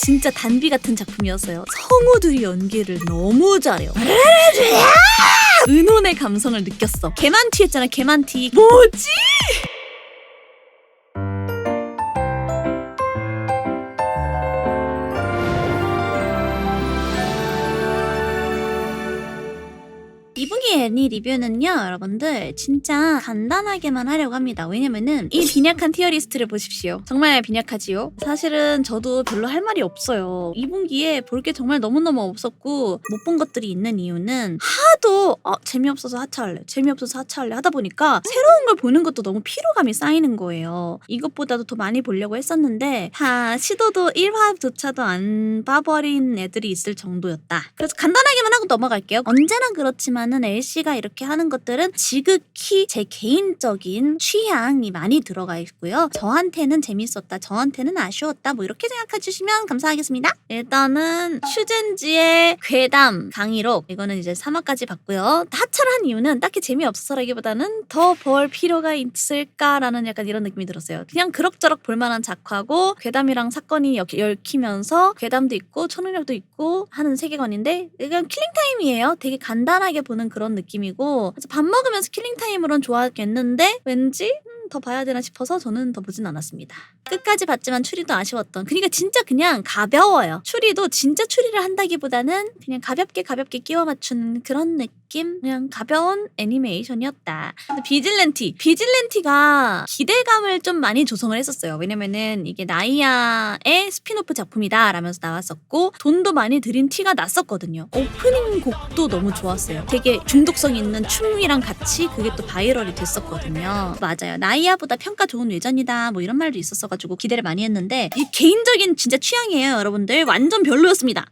진짜 단비 같은 작품이었어요. 성우들이 연기를 너무 잘해요. 은혼의 감성을 느꼈어. 개만티 했잖아, 개만티. 뭐지? 이분기 애니 리뷰는요, 여러분들 진짜 간단하게만 하려고 합니다. 왜냐면은 이 빈약한 티어리스트를 보십시오. 정말 빈약하지요? 사실은 저도 별로 할 말이 없어요. 이분기에 볼 게 정말 너무너무 없었고 못 본 것들이 있는 이유는 하도 재미없어서 하차할래 하다 보니까 새로운 걸 보는 것도 너무 피로감이 쌓이는 거예요. 이것보다도 더 많이 보려고 했었는데 다 시도도 1화조차도 안 봐버린 애들이 있을 정도였다. 그래서 간단하게만 하고 넘어갈게요. 언제나 그렇지만은 LC가 이렇게 하는 것들은 지극히 제 개인적인 취향이 많이 들어가 있고요. 저한테는 재밌었다, 저한테는 아쉬웠다, 뭐 이렇게 생각해 주시면 감사하겠습니다. 일단은 슈젠지의 괴담 강의록, 이거는 이제 3화까지 봤고요. 하차를 한 이유는 딱히 재미없어서라기보다는 더 볼 필요가 있을까라는 약간 이런 느낌이 들었어요. 그냥 그럭저럭 볼만한 작화고 괴담이랑 사건이 얽히면서 괴담도 있고 초능력도 있고 하는 세계관인데 이건 킬링타임이에요. 되게 간단하게 보는 그런 느낌이고, 그래서 밥 먹으면서 킬링타임으론 좋았겠는데 왠지 더 봐야 되나 싶어서 저는 더 보진 않았습니다. 끝까지 봤지만 추리도 아쉬웠던, 그러니까 진짜 그냥 가벼워요. 추리도 진짜 추리를 한다기보다는 그냥 가볍게 끼워 맞춘 그런 느낌? 그냥 가벼운 애니메이션이었다. 근데 비질렌티가 기대감을 좀 많이 조성을 했었어요. 왜냐면은 이게 나이아의 스피노프 작품이다 라면서 나왔었고 돈도 많이 들인 티가 났었거든요. 오프닝 곡도 너무 좋았어요. 되게 중독성 있는 춤이랑 같이 그게 또 바이럴이 됐었거든요. 맞아요. 나이아보다 평가 좋은 외전이다 뭐 이런 말도 있었어가지고 기대를 많이 했는데 이 개인적인 진짜 취향이에요, 여러분들. 완전 별로였습니다.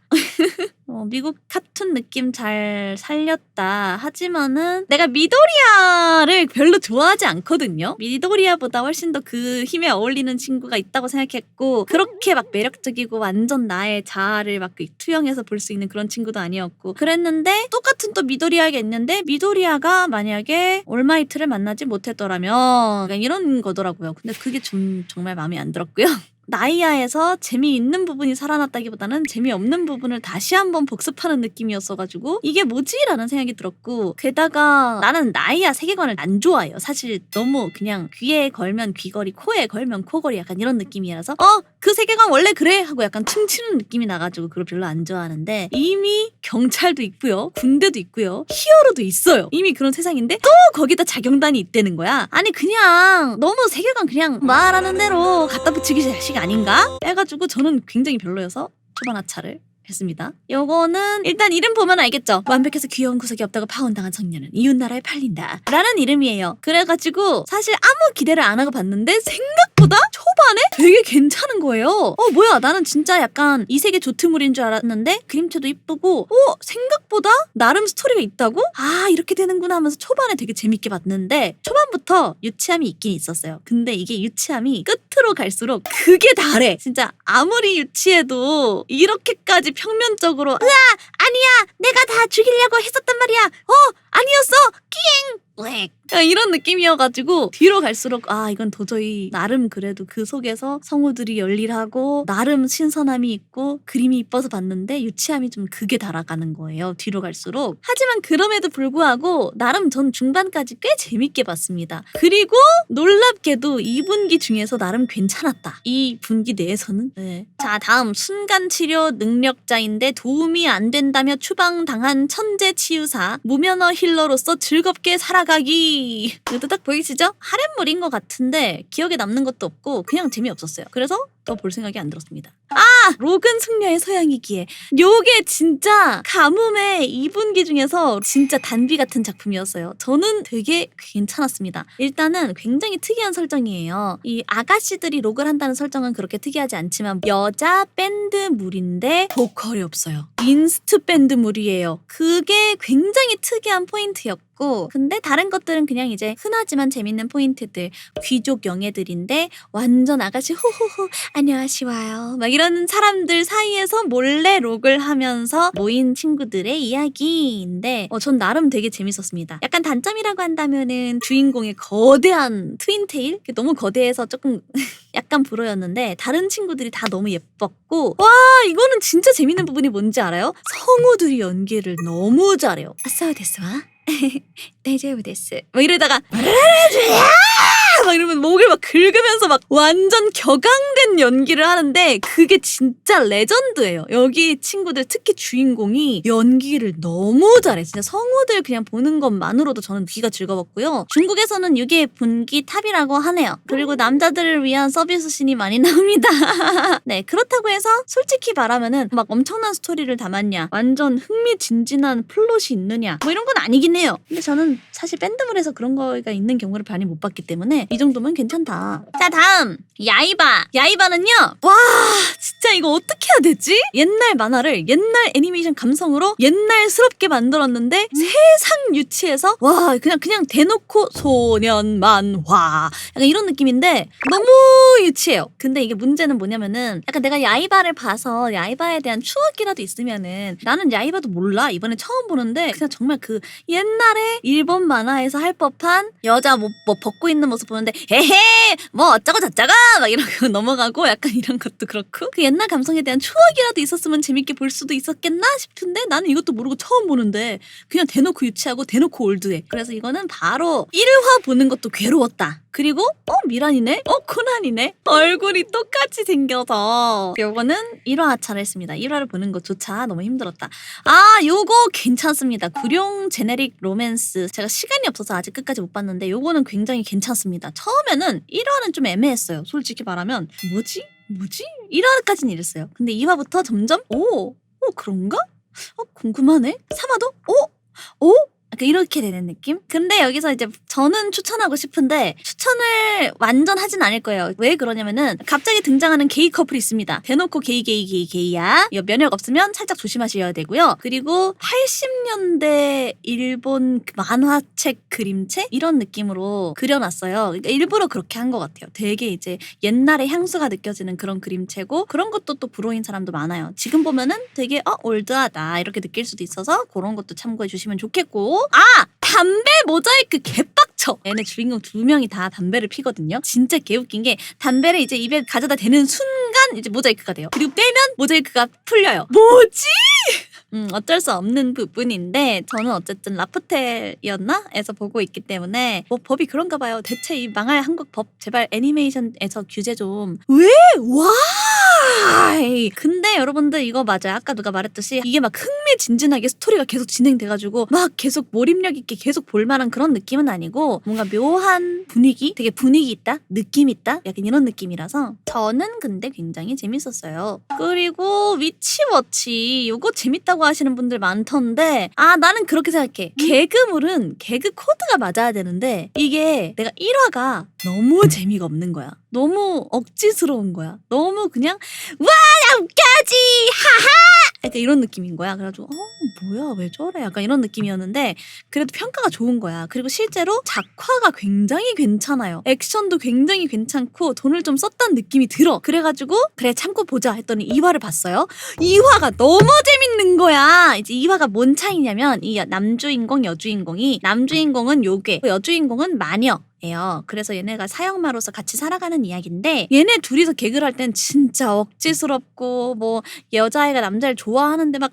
미국 카툰 느낌 잘 살렸다 하지만은 내가 미도리아를 별로 좋아하지 않거든요. 미도리아보다 훨씬 더 그 힘에 어울리는 친구가 있다고 생각했고, 그렇게 막 매력적이고 완전 나의 자아를 막 투영해서 볼 수 있는 그런 친구도 아니었고 그랬는데, 똑같은 또 미도리아가 있는데 미도리아가 만약에 올마이트를 만나지 못했더라면 그냥 이런 거더라고요. 근데 그게 좀 정말 마음에 안 들었고요. 나이아에서 재미있는 부분이 살아났다기보다는 재미없는 부분을 다시 한번 복습하는 느낌이었어가지고 이게 뭐지? 라는 생각이 들었고, 게다가 나는 나이아 세계관을 안 좋아해요. 사실 너무 그냥 귀에 걸면 귀걸이, 코에 걸면 코걸이 약간 이런 느낌이라서 그 세계관 원래 그래? 하고 약간 퉁치는 느낌이 나가지고 그걸 별로 안 좋아하는데, 이미 경찰도 있고요, 군대도 있고요, 히어로도 있어요. 이미 그런 세상인데 또 거기다 자경단이 있다는 거야. 아니 그냥 너무 세계관 그냥 말하는 대로 갖다 붙이기 자식 아닌가? 해가지고 저는 굉장히 별로여서 초반 하차를 했습니다. 요거는 일단 이름 보면 알겠죠? 완벽해서 귀여운 구석이 없다고 파혼당한 청년은 이웃나라에 팔린다 라는 이름이에요. 그래가지고 사실 아무 기대를 안 하고 봤는데 생각보다 초반에 되게 괜찮은 거예요. 뭐야, 나는 진짜 약간 이 세계 조트물인 줄 알았는데 그림체도 이쁘고 생각보다 나름 스토리가 있다고? 이렇게 되는구나 하면서 초반에 되게 재밌게 봤는데 초반부터 유치함이 있긴 있었어요. 근데 이게 유치함이 끝으로 갈수록 그게 다래. 진짜 아무리 유치해도 이렇게까지 평면적으로 아니야 내가 다 죽이려고 했었단 말이야 아니었어 이런 느낌이어가지고 뒤로 갈수록 이건 도저히, 나름 그래도 그 속에서 성우들이 열일하고 나름 신선함이 있고 그림이 이뻐서 봤는데 유치함이 좀 극에 달아가는 거예요, 뒤로 갈수록. 하지만 그럼에도 불구하고 나름 전 중반까지 꽤 재밌게 봤습니다. 그리고 놀랍게도 2분기 중에서 나름 괜찮았다, 이 분기 내에서는. 자, 다음 순간치료 능력자인데 도움이 안 된다며 추방당한 천재 치유사, 무면허 힐러로서 즐겁게 살아가기. 이것도 딱 보이시죠? 할렘물인 것 같은데 기억에 남는 것도 없고 그냥 재미없었어요. 그래서 더 볼 생각이 안 들었습니다. 로근 승려의 서양이기에, 요게 진짜 가뭄의 2분기 중에서 진짜 단비 같은 작품이었어요. 저는 되게 괜찮았습니다. 일단은 굉장히 특이한 설정이에요. 이 아가씨들이 록을 한다는 설정은 그렇게 특이하지 않지만 여자 밴드물인데 보컬이 없어요. 인스트 밴드물이에요. 그게 굉장히 특이한 포인트였고, 같고, 근데 다른 것들은 그냥 이제 흔하지만 재밌는 포인트들, 귀족 영예들인데 완전 아가씨 호호호 안녕하시와요 막 이런 사람들 사이에서 몰래 록을 하면서 모인 친구들의 이야기인데 전 나름 되게 재밌었습니다. 약간 단점이라고 한다면은 주인공의 거대한 트윈테일? 너무 거대해서 조금 약간 불어였는데 다른 친구들이 다 너무 예뻤고, 와 이거는 진짜 재밌는 부분이 뭔지 알아요? 성우들이 연기를 너무 잘해요. 아싸우 데스와 데제우 데스 막 이러다가 막 이러면 목을 막 긁으면서 막 완전 격앙된 연기를 하는데 그게 진짜 레전드예요. 여기 친구들 특히 주인공이 연기를 너무 잘해. 진짜 성우들 그냥 보는 것만으로도 저는 귀가 즐거웠고요. 중국에서는 이게 분기 탑이라고 하네요. 그리고 남자들을 위한 서비스 씬이 많이 나옵니다. 네, 그렇다고 해서 솔직히 말하면은 막 엄청난 스토리를 담았냐, 완전 흥미진진한 플롯이 있느냐 뭐 이런 건 아니긴 해요. 근데 저는 사실 밴드물에서 그런 거가 있는 경우를 많이 못 봤기 때문에 이 정도면 괜찮다. 자, 다음 야이바. 야이바는요, 와 진짜 이거 어떻게 해야 되지? 옛날 만화를 옛날 애니메이션 감성으로 옛날스럽게 만들었는데 세상 유치해서 와 그냥 대놓고 소년 만화 약간 이런 느낌인데 너무 유치해요. 근데 이게 문제는 뭐냐면은 약간 내가 야이바를 봐서 야이바에 대한 추억이라도 있으면은, 나는 야이바도 몰라. 이번에 처음 보는데 그냥 정말 그 옛날에 일본 만화에서 할 법한 여자 뭐 벗고 있는 모습 보는데 헤헤 뭐 어쩌고 저쩌고 막 이러고 넘어가고, 약간 이런 것도 그렇고 그 옛날 감성에 대한 추억이라도 있었으면 재밌게 볼 수도 있었겠나 싶은데 나는 이것도 모르고 처음 보는데 그냥 대놓고 유치하고 대놓고 올드해. 그래서 이거는 바로 1화 보는 것도 괴로웠다. 그리고 미란이네? 코난이네? 얼굴이 똑같이 생겨서 요거는 1화 하차를 했습니다. 1화를 보는 것조차 너무 힘들었다. 요거 괜찮습니다. 구룡 제네릭 로맨스, 제가 시간이 없어서 아직 끝까지 못 봤는데 요거는 굉장히 괜찮습니다. 처음에는 1화는 좀 애매했어요. 솔직히 말하면 뭐지? 1화까지는 이랬어요. 근데 2화부터 점점 그런가? 궁금하네? 3화도? 약간 이렇게 되는 느낌? 근데 여기서 이제 저는 추천하고 싶은데 추천을 완전 하진 않을 거예요. 왜 그러냐면은 갑자기 등장하는 게이 커플이 있습니다. 대놓고 게이야. 이거 면역 없으면 살짝 조심하셔야 되고요. 그리고 80년대 일본 만화책 그림체? 이런 느낌으로 그려놨어요. 그러니까 일부러 그렇게 한 것 같아요. 되게 이제 옛날의 향수가 느껴지는 그런 그림체고, 그런 것도 또 불호인 사람도 많아요. 지금 보면은 되게 올드하다 이렇게 느낄 수도 있어서 그런 것도 참고해 주시면 좋겠고, 담배 모자이크 개빡쳐. 얘네 주인공 2명이 다 담배를 피거든요. 진짜 개웃긴 게 담배를 이제 입에 가져다 대는 순간 이제 모자이크가 돼요. 그리고 빼면 모자이크가 풀려요. 뭐지? 어쩔 수 없는 부분인데 저는 어쨌든 라프텔이었나? 에서 보고 있기 때문에 뭐 법이 그런가 봐요. 대체 이 망할 한국 법 제발 애니메이션에서 규제 좀. 왜? 와이. 근데 여러분들 이거 맞아요. 아까 누가 말했듯이 이게 막 흥미진진하게 스토리가 계속 진행돼가지고 막 계속 몰입력 있게 계속 볼만한 그런 느낌은 아니고 뭔가 묘한 분위기? 되게 분위기 있다? 느낌 있다? 약간 이런 느낌이라서 저는 근데 굉장히 재밌었어요. 그리고 위치워치 요거 재밌다고 하시는 분들 많던데 나는 그렇게 생각해. 개그물은 개그 코드가 맞아야 되는데 이게 내가 1화가 너무 재미가 없는 거야. 너무 억지스러운 거야. 너무 그냥 와 나 웃겨야지 하하 약간 이런 느낌인 거야. 그래가지고 뭐야 왜 저래 약간 이런 느낌이었는데 그래도 평가가 좋은 거야. 그리고 실제로 작화가 굉장히 괜찮아요. 액션도 굉장히 괜찮고 돈을 좀 썼다는 느낌이 들어. 그래가지고 그래 참고 보자 했더니 2화를 봤어요. 2화가 너무 재밌는 거야. 이제 2화가 뭔 차이냐면 이 남주인공 여주인공이, 남주인공은 요괴, 여주인공은 마녀 예요. 그래서 얘네가 사형마로서 같이 살아가는 이야기인데 얘네 둘이서 개그를 할 땐 진짜 억지스럽고 뭐 여자애가 남자를 좋아하는데 막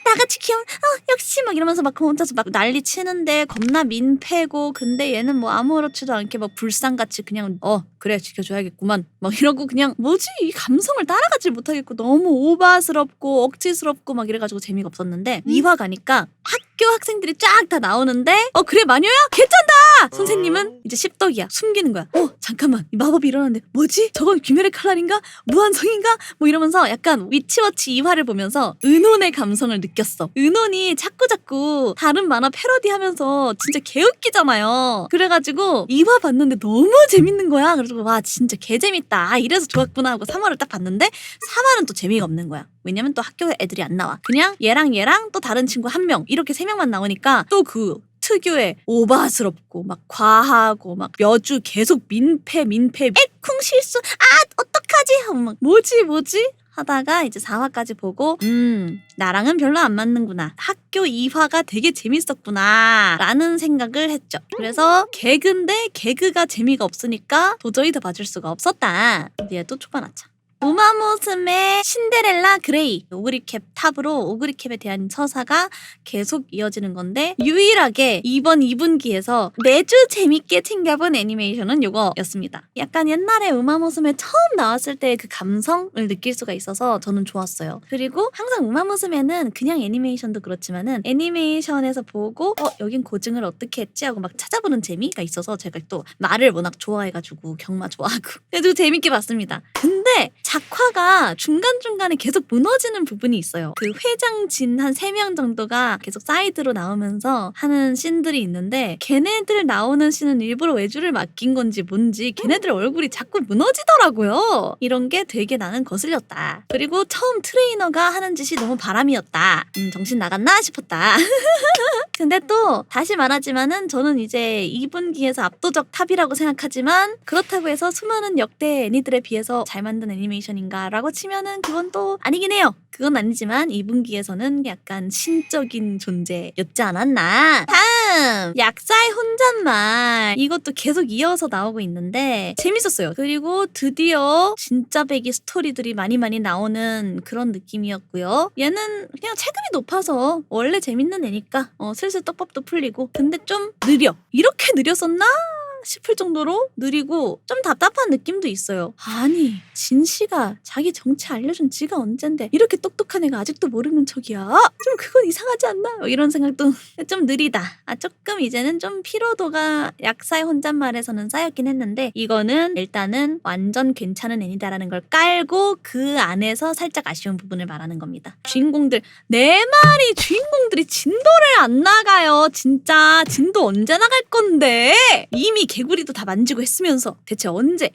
나같이 귀여운 역시 막 이러면서 막 혼자서 막 난리 치는데 겁나 민폐고, 근데 얘는 뭐 아무렇지도 않게 막 불상같이 그냥 그래 지켜줘야겠구만 막 이러고 그냥 뭐지 이 감성을 따라가질 못하겠고 너무 오바스럽고 억지스럽고 막 이래가지고 재미가 없었는데 2화 가니까 학교 학생들이 쫙 다 나오는데 그래 마녀야? 괜찮다! 선생님은 이제 십덕이야. 숨기는 거야. 잠깐만 이 마법이 일어났는데 뭐지? 저건 귀멸의 칼날인가? 무한성인가? 뭐 이러면서 약간 위치워치 2화를 보면서 은혼의 감성을 느꼈어. 은혼이 자꾸 다른 만화 패러디하면서 진짜 개웃기잖아요. 그래가지고 2화 봤는데 너무 재밌는 거야. 그래서 와 진짜 개재밌다. 이래서 좋았구나 하고 3화를 딱 봤는데 3화는 또 재미가 없는 거야. 왜냐면 또 학교 애들이 안 나와. 그냥 얘랑 또 다른 친구 1명 이렇게 3명만 나오니까 또 그 특유의 오바스럽고 막 과하고 막 여주 계속 민폐 에쿵 실수 어떡하지 하고 막 뭐지 하다가 이제 4화까지 보고 나랑은 별로 안 맞는구나. 학교 2화가 되게 재밌었구나 라는 생각을 했죠. 그래서 개그인데 개그가 재미가 없으니까 도저히 더 봐줄 수가 없었다. 뒤에 또 초반하자. 우마무스메 신데렐라 그레이 오그리캡 탑으로 오그리캡에 대한 서사가 계속 이어지는 건데 유일하게 이번 2분기에서 매주 재밌게 챙겨본 애니메이션은 요거였습니다. 약간 옛날에 우마무스메 처음 나왔을 때 그 감성을 느낄 수가 있어서 저는 좋았어요. 그리고 항상 우마무스메는 그냥 애니메이션도 그렇지만은 애니메이션에서 보고 여긴 고증을 어떻게 했지 하고 막 찾아보는 재미가 있어서 제가 또 말을 워낙 좋아해가지고 경마 좋아하고 그래도 재밌게 봤습니다. 근데 작화가 중간중간에 계속 무너지는 부분이 있어요. 그 회장진 한 3명 정도가 계속 사이드로 나오면서 하는 씬들이 있는데 걔네들 나오는 씬은 일부러 외주를 맡긴 건지 뭔지 걔네들 얼굴이 자꾸 무너지더라고요. 이런 게 되게 나는 거슬렸다. 그리고 처음 트레이너가 하는 짓이 너무 바람이었다. 정신 나갔나 싶었다. 근데 또 다시 말하지만은 저는 이제 2분기에서 압도적 탑이라고 생각하지만 그렇다고 해서 수많은 역대 애니들에 비해서 잘 만든 애니메이션인가 라고 치면은 그건 또 아니긴 해요. 그건 아니지만 2분기에서는 약간 신적인 존재였지 않았나. 다음 약사의 혼잣말 이것도 계속 이어서 나오고 있는데 재밌었어요. 그리고 드디어 진짜 배기 스토리들이 많이 나오는 그런 느낌이었고요. 얘는 그냥 체급이 높아서 원래 재밌는 애니까 슬슬 떡밥도 풀리고 근데 좀 느려. 이렇게 느렸었나? 싶을 정도로 느리고 좀 답답한 느낌도 있어요. 아니 진씨가 자기 정체 알려준 지가 언젠데 이렇게 똑똑한 애가 아직도 모르는 척이야. 좀 그건 이상하지 않나? 이런 생각도 좀 느리다. 조금 이제는 좀 피로도가 약사의 혼잣말에서는 쌓였긴 했는데 이거는 일단은 완전 괜찮은 애니다라는 걸 깔고 그 안에서 살짝 아쉬운 부분을 말하는 겁니다. 주인공들 내 말이 주인공들이 진도를 안 나가요. 진짜 진도 언제 나갈 건데 이미 개구리도 다 만지고 했으면서 대체 언제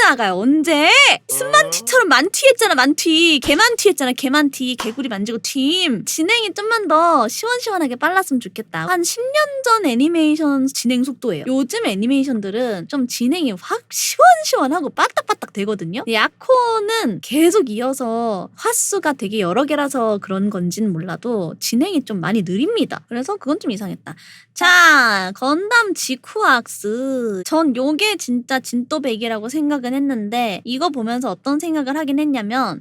나가요? 언제? 스만티처럼 만티 했잖아. 만티 개만티 했잖아. 개만티 개구리 만지고 팀 진행이 좀만 더 시원시원하게 빨랐으면 좋겠다. 한 10년 전 애니메이션 진행 속도예요. 요즘 애니메이션들은 좀 진행이 확 시원시원하고 빠딱빠딱 되거든요. 야코는 계속 이어서 화수가 되게 여러 개라서 그런 건지는 몰라도 진행이 좀 많이 느립니다. 그래서 그건 좀 이상했다. 자, 건담 지쿠악스. 전 요게 진짜 진또배기라고 생각은 했는데 이거 보면서 어떤 생각을 하긴 했냐면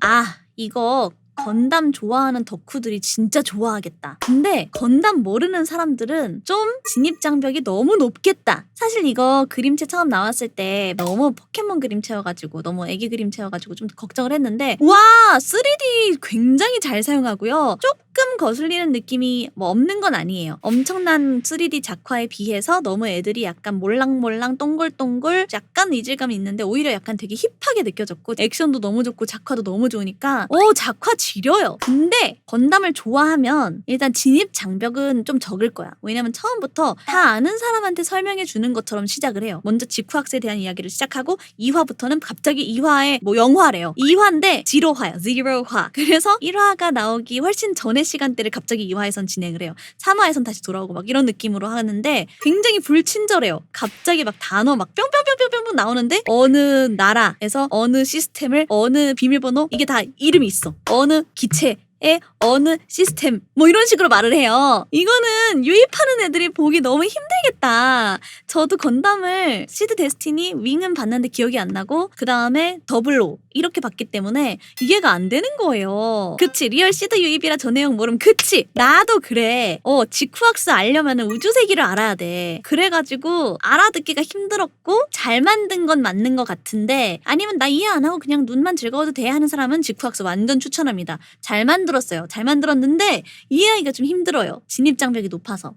이거 건담 좋아하는 덕후들이 진짜 좋아하겠다. 근데 건담 모르는 사람들은 좀 진입장벽이 너무 높겠다. 사실 이거 그림체 처음 나왔을 때 너무 포켓몬 그림체여가지고 너무 애기 그림체여가지고 좀 걱정을 했는데 와 3D 굉장히 잘 사용하고요. 조금 거슬리는 느낌이 뭐 없는 건 아니에요. 엄청난 3D 작화에 비해서 너무 애들이 약간 몰랑몰랑 동글동글 약간 이질감이 있는데 오히려 약간 되게 힙하게 느껴졌고 액션도 너무 좋고 작화도 너무 좋으니까 작화 지려요. 근데 건담을 좋아하면 일단 진입 장벽은 좀 적을 거야. 왜냐면 처음부터 다 아는 사람한테 설명해 주는 것처럼 시작을 해요. 먼저 지쿠학스에 대한 이야기를 시작하고 2화부터는 갑자기 2화에 뭐 0화래요. 2화인데 0화. 그래서 1화가 나오기 훨씬 전에 시간대를 갑자기 2화에선 진행을 해요. 3화에선 다시 돌아오고 막 이런 느낌으로 하는데 굉장히 불친절해요. 갑자기 막 단어 막 뿅뿅뿅뿅뿅 나오는데 어느 나라에서 어느 시스템을 어느 비밀번호 이게 다 이름이 있어. 어느 기체의 어느 시스템 뭐 이런 식으로 말을 해요. 이거는 유입하는 애들이 보기 너무 힘들겠다. 저도 건담을 시드 데스티니 윙은 봤는데 기억이 안 나고 그 다음에 더블로 이렇게 봤기 때문에 이해가 안 되는 거예요. 그치 리얼 시드 유입이라 저 내용 모르면 그치 나도 그래. 지쿠악스 알려면은 우주세기를 알아야 돼. 그래가지고 알아듣기가 힘들었고 잘 만든 건 맞는 것 같은데 아니면 나 이해 안 하고 그냥 눈만 즐거워도 돼 하는 사람은 지쿠악스 완전 추천합니다. 잘 만들었어요. 잘 만들었는데 이해하기가 좀 힘들어요. 진입장벽이 높아서.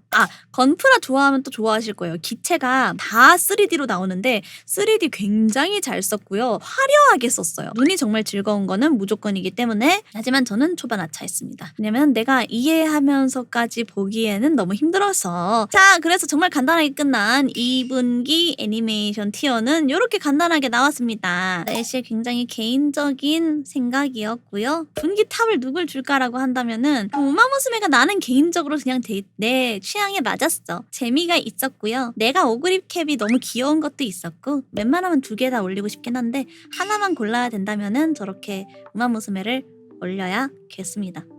건프라 좋아하면 또 좋아하실 거예요. 기체가 다 3D로 나오는데 3D 굉장히 잘 썼고요. 화려하게 썼어요. 즐거워요. 눈이 정말 즐거운 거는 무조건이기 때문에. 하지만 저는 초반 아차했습니다. 왜냐면 내가 이해하면서까지 보기에는 너무 힘들어서. 자, 그래서 정말 간단하게 끝난 2분기 애니메이션 티어는 이렇게 간단하게 나왔습니다. 애쉬의 굉장히 개인적인 생각이었고요. 분기 탑을 누굴 줄까라고 한다면은 우마무스메가 나는 개인적으로 그냥 내 취향에 맞았어. 재미가 있었고요. 내가 오그립 캡이 너무 귀여운 것도 있었고, 웬만하면 2개 다 올리고 싶긴 한데 하나만 골라야 된다면은 저렇게 우마무스메를 올려야겠습니다.